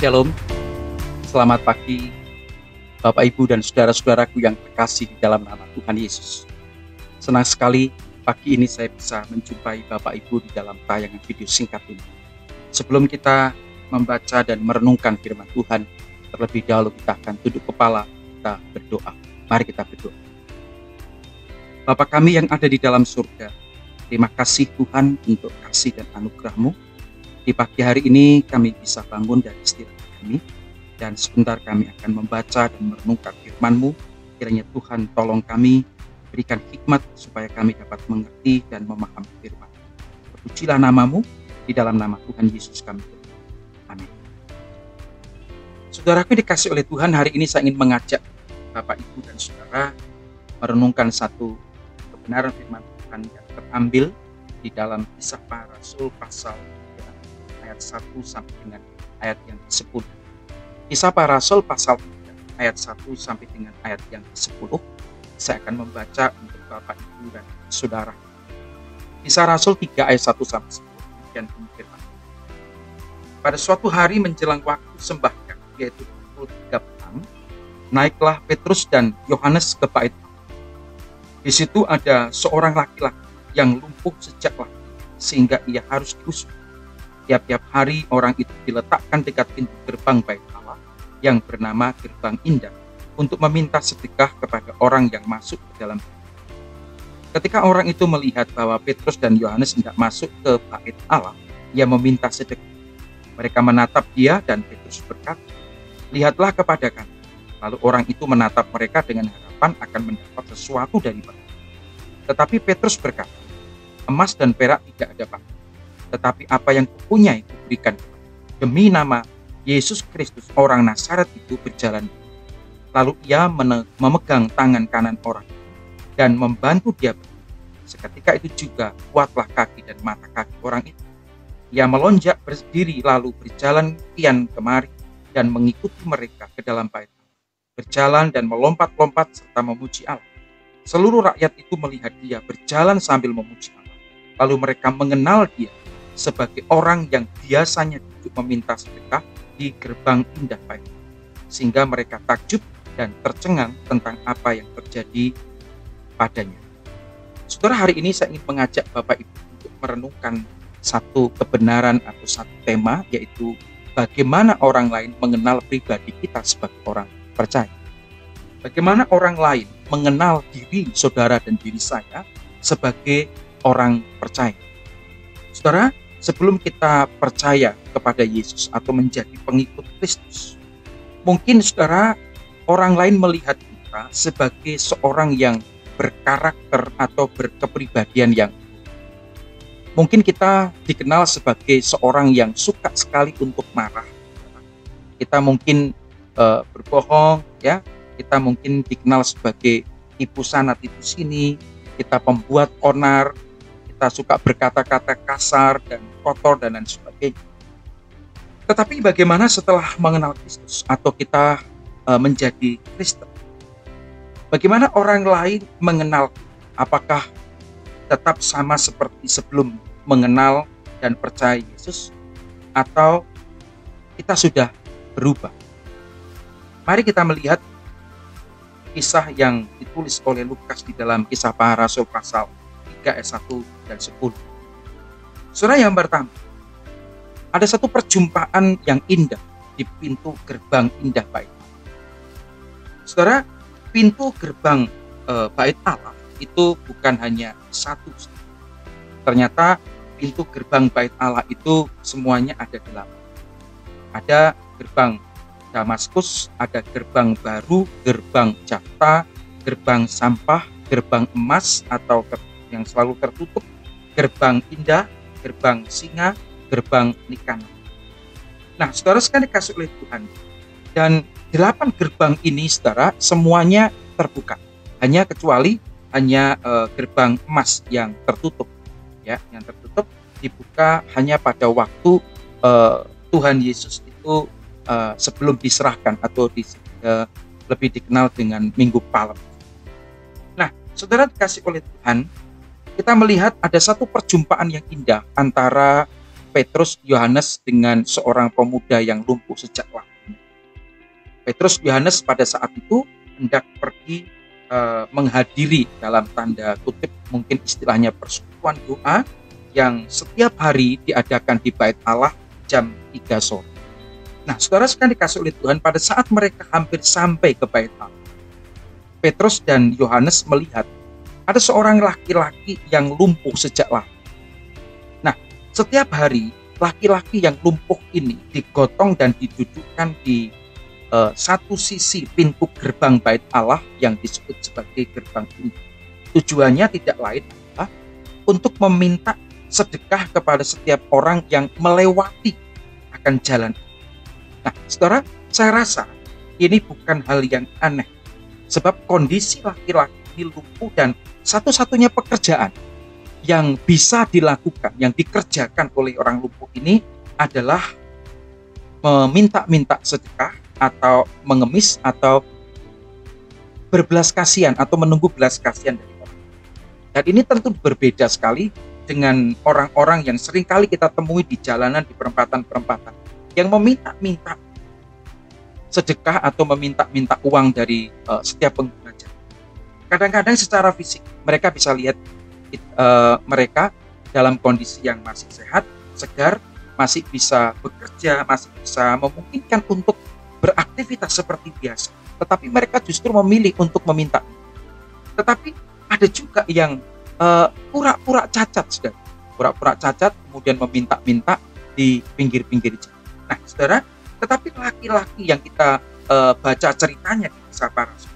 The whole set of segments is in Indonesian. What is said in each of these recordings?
Shalom, selamat pagi Bapak Ibu dan saudara-saudaraku yang terkasih di dalam nama Tuhan Yesus. Senang sekali pagi ini saya bisa menjumpai Bapak Ibu di dalam tayangan video singkat ini. Sebelum kita membaca dan merenungkan firman Tuhan, terlebih dahulu kita akan tunduk kepala, kita berdoa. Mari kita berdoa. Bapa kami yang ada di dalam surga, terima kasih Tuhan untuk kasih dan anugerah-Mu. Di pagi hari ini kami bisa bangun dari istirahat kami, dan sebentar kami akan membaca dan merenungkan firman-Mu. Kiranya Tuhan tolong kami, berikan hikmat supaya kami dapat mengerti dan memahami firman. Terpujilah nama-Mu, di dalam nama Tuhan Yesus kami berdoa. Amin. Saudaraku dikasih oleh Tuhan, hari ini saya ingin mengajak Bapak, Ibu, dan Saudara merenungkan satu kebenaran firman Tuhan yang terambil di dalam Kisah Para Rasul pasal ayat 1 sampai dengan ayat yang ke-10. Kisah Para Rasul pasal 3 ayat 1 sampai dengan ayat yang ke-10. Saya akan membaca untuk Bapak, Ibu, dan Saudara. Kisah Rasul 3 ayat 1 sampai 10 dan firman. Pada suatu hari menjelang waktu sembahyang, yaitu pukul 3 petang, naiklah Petrus dan Yohanes ke bait Allah. Di situ ada seorang laki-laki yang lumpuh sejak lahir, sehingga ia harus diusung. Tiap-tiap hari orang itu diletakkan dekat pintu gerbang bait Allah yang bernama Gerbang Indah untuk meminta sedekah kepada orang yang masuk ke dalam bait. Ketika orang itu melihat bahwa Petrus dan Yohanes hendak masuk ke bait Allah, ia meminta sedekah. Mereka menatap dia dan Petrus berkata, "Lihatlah kepada kami." Lalu orang itu menatap mereka dengan harapan akan mendapat sesuatu dari mereka. Tetapi Petrus berkata, "Emas dan perak tidak ada pakai, tetapi apa yang kupunyai kuberikan demi nama Yesus Kristus orang Nazaret itu berjalan." Lalu ia memegang tangan kanan orang itu dan membantu dia berdiri. Seketika itu juga kuatlah kaki dan mata kaki orang itu. Ia melonjak berdiri lalu berjalan kian kemari dan mengikuti mereka ke dalam bait Allah, berjalan dan melompat-lompat serta memuji Allah. Seluruh rakyat itu melihat dia berjalan sambil memuji Allah. Lalu mereka mengenal dia sebagai orang yang biasanya duduk meminta sedekah di gerbang indah bait, sehingga mereka takjub dan tercengang tentang apa yang terjadi padanya. Saudara, hari ini saya ingin mengajak Bapak Ibu untuk merenungkan satu kebenaran atau satu tema, yaitu bagaimana orang lain mengenal pribadi kita sebagai orang percaya. Bagaimana orang lain mengenal diri saudara dan diri saya sebagai orang percaya. Saudara, sebelum kita percaya kepada Yesus atau menjadi pengikut Kristus, mungkin saudara, orang lain melihat kita sebagai seorang yang berkarakter atau berkepribadian yang mungkin kita dikenal sebagai seorang yang suka sekali untuk marah. Kita mungkin berbohong, ya. Kita mungkin dikenal sebagai tipu sana tipu sini. Kita pembuat onar. Kita suka berkata-kata kasar dan kotor dan lain sebagainya. Tetapi bagaimana setelah mengenal Kristus atau kita menjadi Kristen? Bagaimana orang lain mengenal? Apakah tetap sama seperti sebelum mengenal dan percaya Yesus, atau kita sudah berubah? Mari kita melihat kisah yang ditulis oleh Lukas di dalam Kisah Para Rasul pasal 3 ayat 1 dan 10. Saudara, yang pertama, ada satu perjumpaan yang indah di pintu gerbang indah bait Allah. Saudara, pintu gerbang bait Allah itu bukan hanya satu. Ternyata pintu gerbang bait Allah itu semuanya ada 8. Ada gerbang Damaskus, ada gerbang baru, gerbang Jafta, gerbang sampah, gerbang emas atau yang selalu tertutup, gerbang indah, gerbang singa, gerbang Nikanor. Nah, saudara sekali dikasih oleh Tuhan, dan 8 gerbang ini saudara semuanya terbuka, hanya kecuali gerbang emas yang tertutup, ya, yang tertutup dibuka hanya pada waktu Tuhan Yesus itu sebelum diserahkan atau lebih dikenal dengan Minggu Palem. Nah, saudara dikasih oleh Tuhan, kita melihat ada satu perjumpaan yang indah antara Petrus, Yohanes dengan seorang pemuda yang lumpuh sejak lahir. Petrus, Yohanes pada saat itu hendak pergi menghadiri dalam tanda kutip mungkin istilahnya persekutuan doa yang setiap hari diadakan di Bait Allah jam 3 sore. Nah, saudara sekalian dikasih oleh Tuhan, pada saat mereka hampir sampai ke Bait Allah, Petrus dan Yohanes melihat ada seorang laki-laki yang lumpuh sejak lahir. Nah, setiap hari laki-laki yang lumpuh ini digotong dan didudukkan di satu sisi pintu gerbang Bait Allah yang disebut sebagai gerbang ini. Tujuannya tidak lain adalah untuk meminta sedekah kepada setiap orang yang melewati akan jalan. Nah, saudara, saya rasa ini bukan hal yang aneh, sebab kondisi laki-laki ini lumpuh dan satu-satunya pekerjaan yang bisa dilakukan, yang dikerjakan oleh orang lumpuh ini adalah meminta-minta sedekah atau mengemis atau berbelas kasihan atau menunggu belas kasihan dari orang. Dan ini tentu berbeda sekali dengan orang-orang yang seringkali kita temui di jalanan, di perempatan-perempatan, yang meminta-minta sedekah atau meminta-minta uang dari setiap pengguna jalan. Kadang-kadang secara fisik mereka bisa lihat mereka dalam kondisi yang masih sehat, segar, masih bisa bekerja, masih bisa memungkinkan untuk beraktivitas seperti biasa, tetapi mereka justru memilih untuk meminta. Tetapi ada juga yang pura-pura cacat, saudara. Pura-pura cacat kemudian meminta-minta di pinggir-pinggir jalan. Nah, saudara, tetapi laki-laki yang kita baca ceritanya di kisah para rasul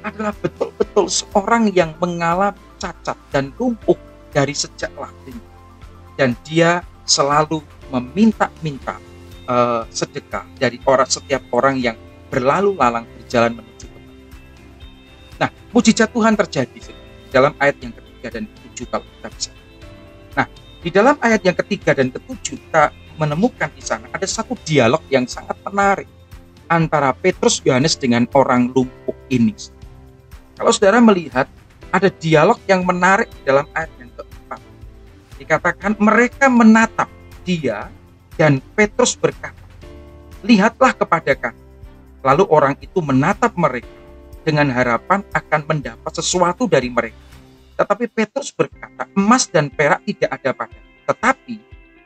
adalah betul-betul seorang yang mengalami cacat dan lumpuh dari sejak lahir, dan dia selalu meminta-minta sedekah dari setiap orang yang berlalu lalang berjalan menuju ke. Nah, mujizat Tuhan terjadi dalam ayat yang ketiga dan ketujuh kalau kita bisa. Nah, di dalam ayat yang ketiga dan ketujuh kita menemukan di sana ada satu dialog yang sangat menarik antara Petrus, Yohanes dengan orang lumpuh ini. Kalau saudara melihat ada dialog yang menarik dalam ayat yang keempat, dikatakan mereka menatap dia. Dan Petrus berkata, lihatlah kepada kami. Lalu orang itu menatap mereka dengan harapan akan mendapat sesuatu dari mereka. Tetapi Petrus berkata, emas dan perak tidak ada padaku, tetapi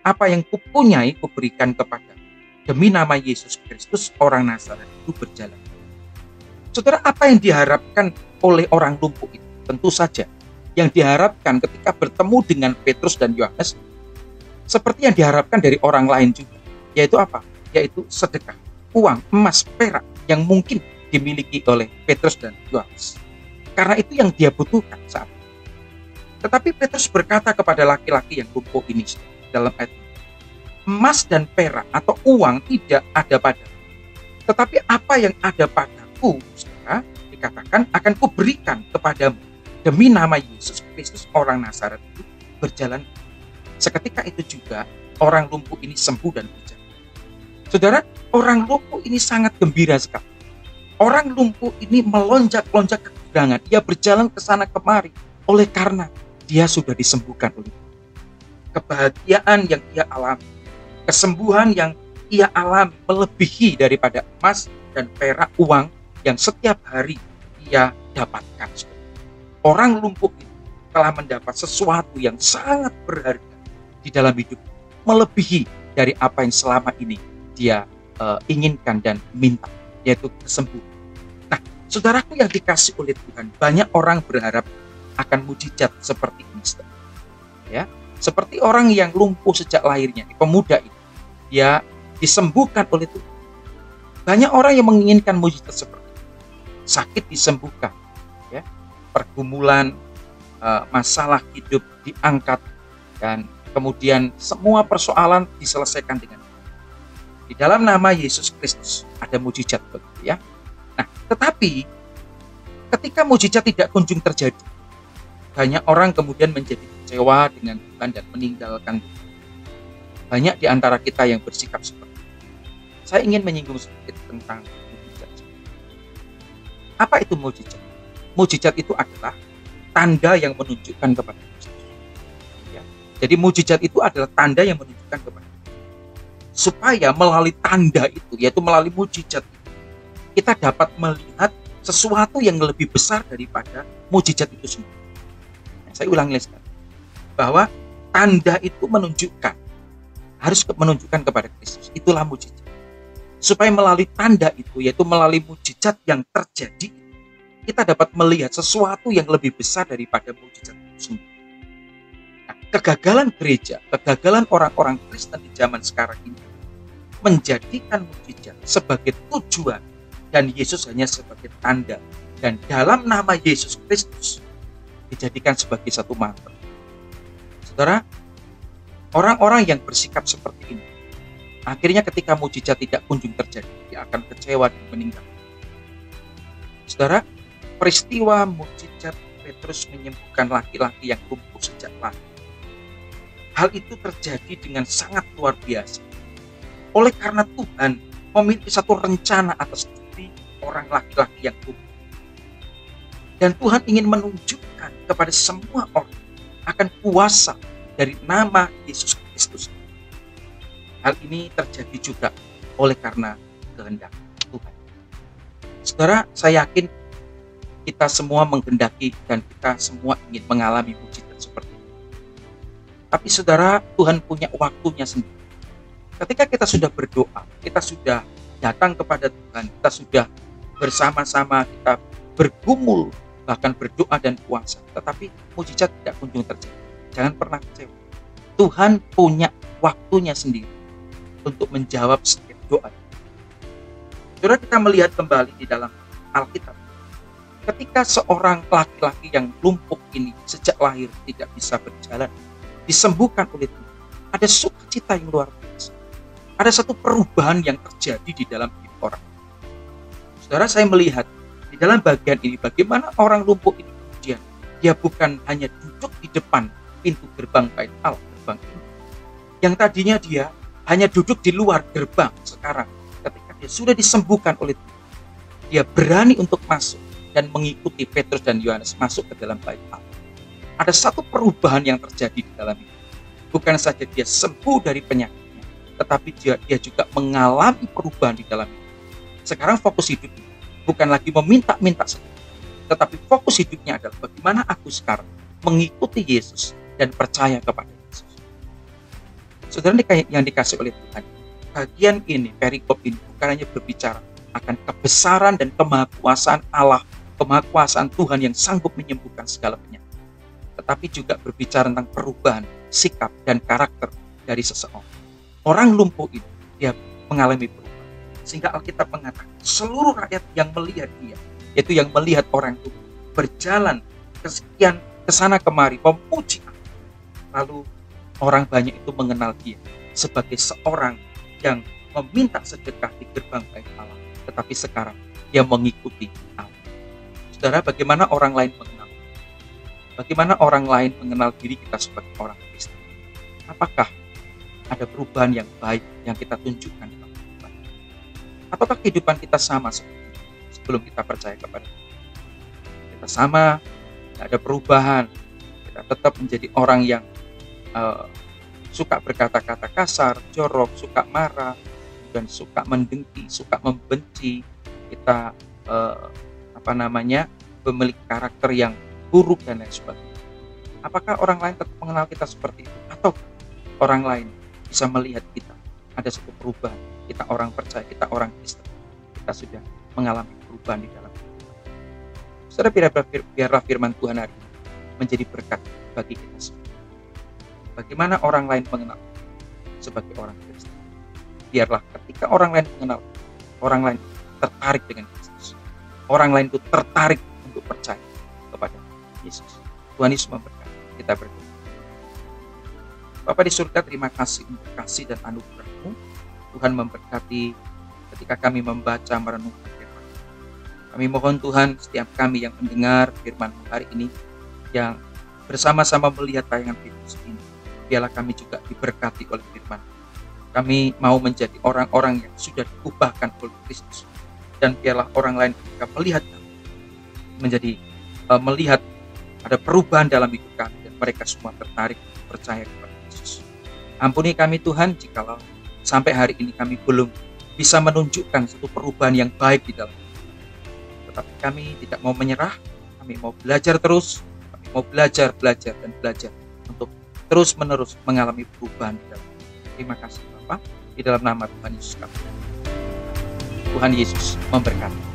apa yang kupunyai kuberikan kepadamu. Demi nama Yesus Kristus orang Nazaret itu berjalan. Saudara, apa yang diharapkan oleh orang lumpuh itu? Tentu saja yang diharapkan ketika bertemu dengan Petrus dan Yohanes seperti yang diharapkan dari orang lain juga, yaitu apa? Yaitu sedekah, uang, emas, perak yang mungkin dimiliki oleh Petrus dan Yohanes. Karena itu yang dia butuhkan saat itu. Tetapi Petrus berkata kepada laki-laki yang lumpuh ini dalam ayat ini, emas dan perak atau uang tidak ada padaku, tetapi apa yang ada padaku, saudara, dikatakan akan kuberikan kepadamu. Demi nama Yesus Kristus orang Nazaret itu berjalan. Seketika itu juga orang lumpuh ini sembuh dan berjalan. Saudara, orang lumpuh ini sangat gembira sekali. Orang lumpuh ini melonjak-lonjak kegirangan. Ia berjalan ke sana kemari oleh karena dia sudah disembuhkan oleh Tuhan. Kebahagiaan yang ia alami, kesembuhan yang ia alami melebihi daripada emas dan perak, uang yang setiap hari ia dapatkan. Orang lumpuh ini telah mendapat sesuatu yang sangat berharga di dalam hidup, melebihi dari apa yang selama ini dia inginkan dan minta, yaitu kesembuhan. Nah, saudaraku yang dikasih oleh Tuhan, banyak orang berharap akan mujizat seperti ini, ya, seperti orang yang lumpuh sejak lahirnya, pemuda itu, dia disembuhkan oleh Tuhan. Banyak orang yang menginginkan mujizat seperti itu, sakit disembuhkan, ya, pergumulan, masalah hidup diangkat, dan kemudian semua persoalan diselesaikan dengan di dalam nama Yesus Kristus ada mujizat, begitu ya. Nah, tetapi ketika mujizat tidak kunjung terjadi, banyak orang kemudian menjadi kecewa dengan Tuhan dan meninggalkan Tuhan. Banyak di antara kita yang bersikap seperti itu. Saya ingin menyinggung sedikit tentang mujizat. Apa itu mujizat? Mujizat itu adalah tanda yang menunjukkan kepada Kristus. Jadi mujizat itu adalah tanda yang menunjukkan kepada supaya melalui tanda itu, yaitu melalui mujizat itu, kita dapat melihat sesuatu yang lebih besar daripada mujizat itu sendiri. Nah, saya ulangi sekali, bahwa tanda itu harus menunjukkan kepada Kristus. Itulah mujizat. Supaya melalui tanda itu, yaitu melalui mujizat yang terjadi, kita dapat melihat sesuatu yang lebih besar daripada mujizat itu sendiri. Nah, kegagalan gereja, kegagalan orang-orang Kristen di zaman sekarang ini menjadikan mujizat sebagai tujuan dan Yesus hanya sebagai tanda, dan dalam nama Yesus Kristus dijadikan sebagai satu mantra. Saudara, orang-orang yang bersikap seperti ini, akhirnya ketika mujizat tidak kunjung terjadi, dia akan kecewa dan meninggal. Saudara, peristiwa mujizat Petrus menyembuhkan laki-laki yang lumpuh sejak lahir, hal itu terjadi dengan sangat luar biasa. Oleh karena Tuhan memiliki satu rencana atas diri orang laki-laki yang lumpuh. Dan Tuhan ingin menunjukkan kepada semua orang akan kuasa dari nama Yesus Kristus. Hal ini terjadi juga oleh karena kehendak Tuhan. Saudara, saya yakin kita semua menghendaki dan kita semua ingin mengalami mujizat seperti ini. Tapi saudara, Tuhan punya waktunya sendiri. Ketika kita sudah berdoa, kita sudah datang kepada Tuhan, kita sudah bersama-sama, kita bergumul, bahkan berdoa dan puasa, tetapi mujizat tidak kunjung terjadi. Jangan pernah kecewa. Tuhan punya waktunya sendiri untuk menjawab setiap doa. Saudara, kita melihat kembali di dalam Alkitab. Ketika seorang laki-laki yang lumpuh ini sejak lahir tidak bisa berjalan, disembuhkan oleh Tuhan, ada sukacita yang luar biasa. Ada satu perubahan yang terjadi di dalam hidup orang. Saudara, saya melihat di dalam bagian ini bagaimana orang lumpuh ini kemudian dia bukan hanya duduk di depan pintu gerbang Bait Allah, gerbang ini, yang tadinya dia hanya duduk di luar gerbang. Sekarang ketika dia sudah disembuhkan oleh Tuhan, dia berani untuk masuk dan mengikuti Petrus dan Yohanes masuk ke dalam Bait Allah. Ada satu perubahan yang terjadi di dalam itu. Bukan saja dia sembuh dari penyakitnya, tetapi dia juga mengalami perubahan di dalam itu. Sekarang fokus hidupnya bukan lagi meminta-minta saja, tetapi fokus hidupnya adalah bagaimana aku sekarang mengikuti Yesus dan percaya kepada Yesus. Saudara yang dikasih oleh Tuhan, bagian ini, perikop ini bukan hanya berbicara akan kebesaran dan kemahakuasaan Allah, kemahakuasaan Tuhan yang sanggup menyembuhkan segala penyakit, tetapi juga berbicara tentang perubahan sikap dan karakter dari seseorang. Orang lumpuh itu dia mengalami perubahan, sehingga Alkitab mengatakan seluruh rakyat yang melihat dia, yaitu yang melihat orang itu berjalan ke sana kemari memuji Allah. Lalu orang banyak itu mengenal dia sebagai seorang yang meminta sedekah di gerbang Bait Allah, tetapi sekarang dia mengikuti Allah. Saudara, bagaimana orang lain mengenal? Bagaimana orang lain mengenal diri kita sebagai orang Kristen? Apakah ada perubahan yang baik yang kita tunjukkan kepada Tuhan? Ataukah kehidupan kita sama seperti sebelum kita percaya kepada Tuhan? Kita sama, tidak ada perubahan. Kita tetap menjadi orang yang suka berkata-kata kasar, jorok, suka marah, dan suka mendengki, suka membenci. Kita memiliki karakter yang buruk dan lain sebagainya. Apakah orang lain tetap mengenal kita seperti itu? Atau orang lain bisa melihat kita ada satu perubahan, kita orang percaya, kita orang Kristen, kita sudah mengalami perubahan di dalam kita. Saudara, biarlah firman Tuhan hari ini menjadi berkat bagi kita semua. Bagaimana orang lain mengenal sebagai orang Kristen? Biarlah ketika orang lain mengenal, orang lain tertarik dengan Yesus. Orang lain itu tertarik untuk percaya kepada Yesus. Tuhan Yesus memberkati. Kita berdoa. Bapa di surga, terima kasih untuk kasih dan anugerah-Mu. Tuhan memberkati ketika kami membaca merenungkan firman. Kami mohon Tuhan, setiap kami yang mendengar firman-Mu hari ini, yang bersama-sama melihat tayangan video ini, biarlah kami juga diberkati oleh firman. Kami mau menjadi orang-orang yang sudah diubahkan oleh Kristus, dan biarlah orang lain ketika melihat kami melihat ada perubahan dalam hidup kami, dan mereka semua tertarik percaya kepada Yesus. Ampuni kami Tuhan jikalau sampai hari ini kami belum bisa menunjukkan satu perubahan yang baik di dalam. Tetapi kami tidak mau menyerah, kami mau belajar terus, kami mau belajar dan belajar untuk terus-menerus mengalami perubahan di dalam. Terima kasih Bapak, di dalam nama Tuhan Yesus kami. Tuhan Yesus memberkati.